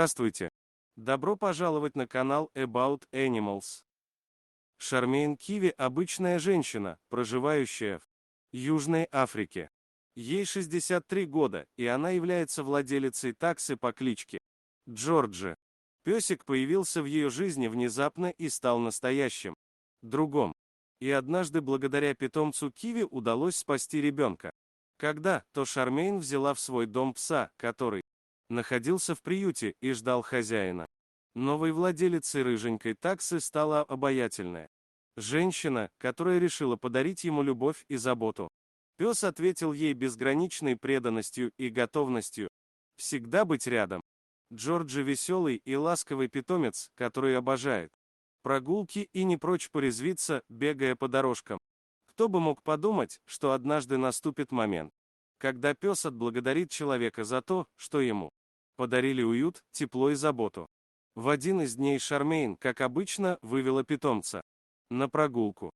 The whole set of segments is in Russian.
Здравствуйте! Добро пожаловать на канал About Animals. Шармейн Киви – обычная женщина, проживающая в Южной Африке. Ей 63 года, и она является владелицей таксы по кличке Джорджи. Песик появился в ее жизни внезапно и стал настоящим другом. И однажды благодаря питомцу Киви удалось спасти ребенка. Когда-то Шармейн взяла в свой дом пса, который находился в приюте и ждал хозяина. Новой владелицей рыженькой таксы стала обаятельная женщина, которая решила подарить ему любовь и заботу. Пес ответил ей безграничной преданностью и готовностью всегда быть рядом. Джорджи веселый и ласковый питомец, который обожает прогулки и не прочь порезвиться, бегая по дорожкам. Кто бы мог подумать, что однажды наступит момент, когда пес отблагодарит человека за то, что ему подарили уют, тепло и заботу. В один из дней Шармейн, как обычно, вывела питомца на прогулку.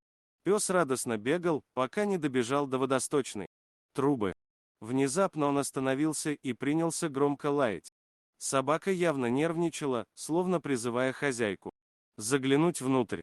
Пес радостно бегал, пока не добежал до водосточной трубы. Внезапно он остановился и принялся громко лаять. Собака явно нервничала, словно призывая хозяйку заглянуть внутрь.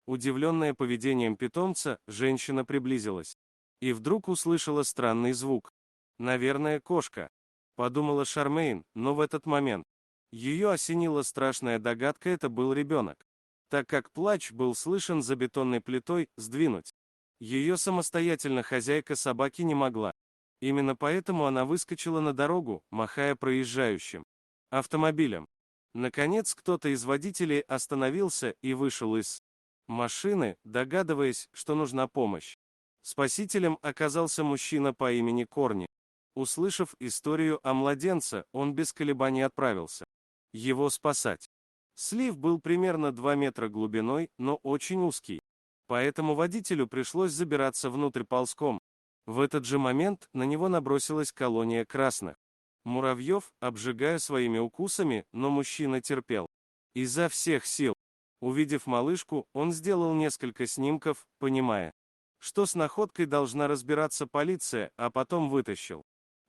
Удивленная поведением питомца, женщина приблизилась и вдруг услышала странный звук. «Наверное, кошка», — подумала Шармейн, но в этот момент ее осенила страшная догадка: это был ребенок, так как плач был слышен за бетонной плитой. Сдвинуть ее самостоятельно хозяйка собаки не могла. Именно поэтому она выскочила на дорогу, махая проезжающим автомобилем. Наконец кто-то из водителей остановился и вышел из машины, догадываясь, что нужна помощь. Спасителем оказался мужчина по имени Корни. Услышав историю о младенце, он без колебаний отправился его спасать. Слив был примерно 2 метра глубиной, но очень узкий. Поэтому водителю пришлось забираться внутрь ползком. В этот же момент на него набросилась колония красных муравьев, обжигая своими укусами, но мужчина терпел изо всех сил. Увидев малышку, он сделал несколько снимков, понимая, что с находкой должна разбираться полиция, а потом вытащил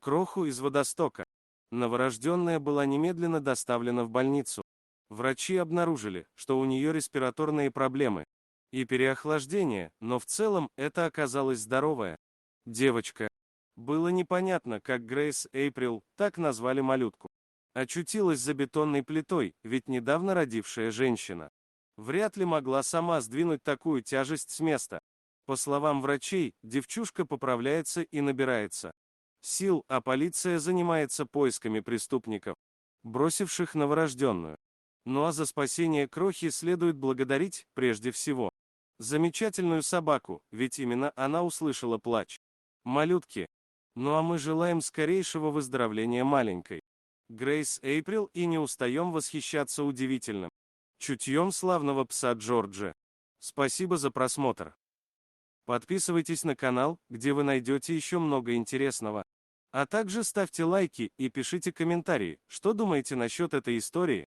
кроху из водостока. Новорожденная была немедленно доставлена в больницу. Врачи обнаружили, что у нее респираторные проблемы и переохлаждение, но в целом это оказалась здоровая девочка. Было непонятно, как Грейс Эйприл, так назвали малютку, очутилась за бетонной плитой, ведь недавно родившая женщина вряд ли могла сама сдвинуть такую тяжесть с места. По словам врачей, девчушка поправляется и набирается сил, а полиция занимается поисками преступников, бросивших новорожденную. Ну а за спасение крохи следует благодарить, прежде всего, замечательную собаку, ведь именно она услышала плач малютки. Ну а мы желаем скорейшего выздоровления маленькой Грейс Эйприл и не устаем восхищаться удивительным чутьем славного пса Джорджи. Спасибо за просмотр. Подписывайтесь на канал, где вы найдете еще много интересного. А также ставьте лайки и пишите комментарии, что думаете насчет этой истории.